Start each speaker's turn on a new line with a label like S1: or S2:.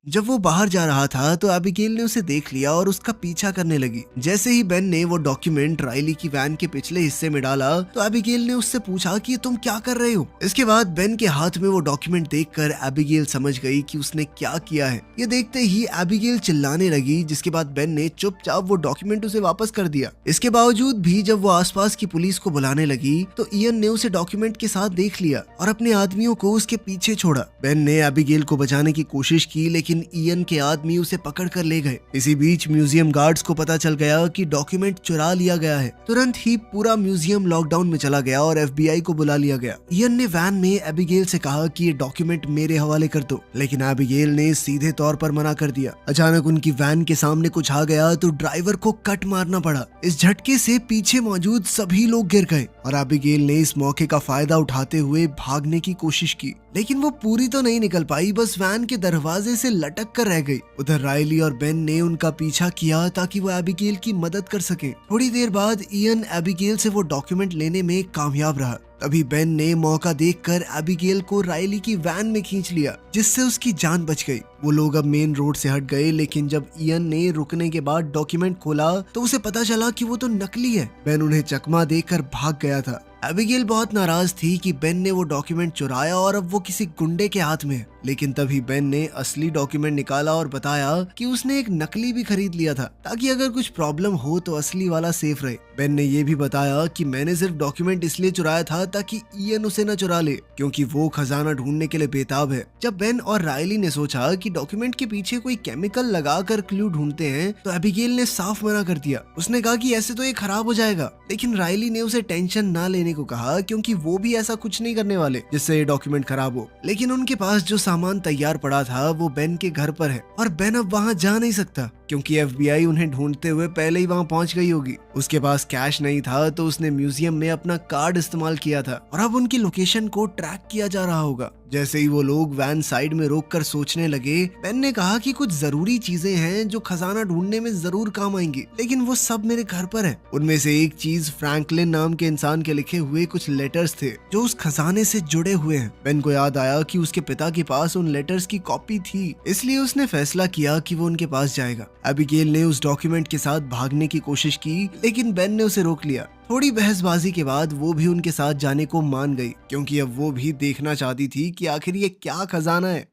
S1: जब वो बाहर जा रहा था तो एबिगेल ने उसे देख लिया और उसका पीछा करने लगी। जैसे ही बेन ने वो डॉक्यूमेंट राइली की वैन के पिछले हिस्से में डाला तो एबिगेल ने उससे पूछा कि तुम क्या कर रहे हो। इसके बाद बेन के हाथ में वो डॉक्यूमेंट देखकर एबिगेल समझ गई कि उसने क्या किया है। ये देखते ही एबिगेल चिल्लाने लगी, जिसके बाद बेन ने चुपचाप वो डॉक्यूमेंट उसे वापस कर दिया। इसके बावजूद भी जब वो आसपास की पुलिस को बुलाने लगी तो इयन ने उसे डॉक्यूमेंट के साथ देख लिया और अपने आदमियों को उसके पीछे छोड़ा। बेन ने एबिगेल को बचाने की कोशिश की, लेकिन इयन के आदमी उसे पकड़ कर ले गए। इसी बीच म्यूजियम गार्ड्स को पता चल गया कि डॉक्यूमेंट चुरा लिया गया है। तुरंत ही पूरा म्यूजियम लॉकडाउन में चला गया और FBI को बुला लिया गया। इयन ने वैन में एबिगेल से कहा कि ये डॉक्यूमेंट मेरे हवाले कर दो, लेकिन एबिगेल ने सीधे तौर पर मना कर दिया। अचानक उनकी वैन के सामने कुछ आ गया तो ड्राइवर को कट मारना पड़ा। इस झटके से पीछे मौजूद सभी लोग गिर गए और एबिगेल ने इस मौके का फायदा उठाते हुए भागने की कोशिश की, लेकिन वो पूरी तो नहीं निकल पाई, बस वैन के दरवाजे से लटक कर रह गई। उधर राइली और बेन ने उनका पीछा किया ताकि वो एबिगेल की मदद कर सके। थोड़ी देर बाद इयन एबिगेल से वो डॉक्यूमेंट लेने में कामयाब रहा। तभी बेन ने मौका देखकर एबिगेल को राइली की वैन में खींच लिया, जिससे उसकी जान बच गई। वो लोग अब मेन रोड से हट गए, लेकिन जब इयन ने रुकने के बाद डॉक्यूमेंट खोला तो उसे पता चला कि वो तो नकली है। बेन उन्हें चकमा देकर भाग गया था। एबिगेल बहुत नाराज थी कि बेन ने वो डॉक्यूमेंट चुराया और अब वो किसी गुंडे के हाथ में है। लेकिन तभी बेन ने असली डॉक्यूमेंट निकाला और बताया कि उसने एक नकली भी खरीद लिया था ताकि अगर कुछ प्रॉब्लम हो तो असली वाला सेफ रहे। बेन ने ये भी बताया कि मैंने सिर्फ डॉक्यूमेंट इसलिए चुराया था ताकि इयन उसे न चुरा ले, क्योंकि वो खजाना ढूंढने के लिए बेताब है। जब बेन और राइली ने सोचा कि डॉक्यूमेंट के पीछे कोई केमिकल लगाकर क्लू ढूंढते हैं तो एबिगेल ने साफ मना कर दिया। उसने कहा कि ऐसे तो ये खराब हो जाएगा, लेकिन राइली ने उसे टेंशन ना लेने को कहा, क्योंकि वो भी ऐसा कुछ नहीं करने वाले जिससे ये डॉक्यूमेंट खराब हो। लेकिन उनके पास जो सामान तैयार पड़ा था वो बेन के घर पर है और बेन अब वहाँ जा नहीं सकता, क्योंकि FBI उन्हें ढूंढते हुए पहले ही वहाँ पहुँच गई होगी। उसके पास कैश नहीं था तो उसने म्यूजियम में अपना कार्ड इस्तेमाल किया था और अब उनकी लोकेशन को ट्रैक किया जा रहा होगा। जैसे ही वो लोग वैन साइड में रोककर सोचने लगे, बेन ने कहा कि कुछ जरूरी चीजें हैं जो खजाना ढूंढने में जरूर काम आएंगी, लेकिन वो सब मेरे घर पर है। उनमें से एक चीज फ्रैंकलिन नाम के इंसान के लिखे हुए कुछ लेटर्स थे जो उस खजाने से जुड़े हुए हैं। बेन को याद आया कि उसके पिता के पास उन लेटर्स की कॉपी थी, इसलिए उसने फैसला किया कि वो उनके पास जाएगा। एबिगेल ने उस डॉक्यूमेंट के साथ भागने की कोशिश की, लेकिन बेन ने उसे रोक लिया। थोड़ी बहसबाजी के बाद वो भी उनके साथ जाने को मान गई, क्योंकि अब वो भी देखना चाहती थी कि आखिर ये क्या खजाना है।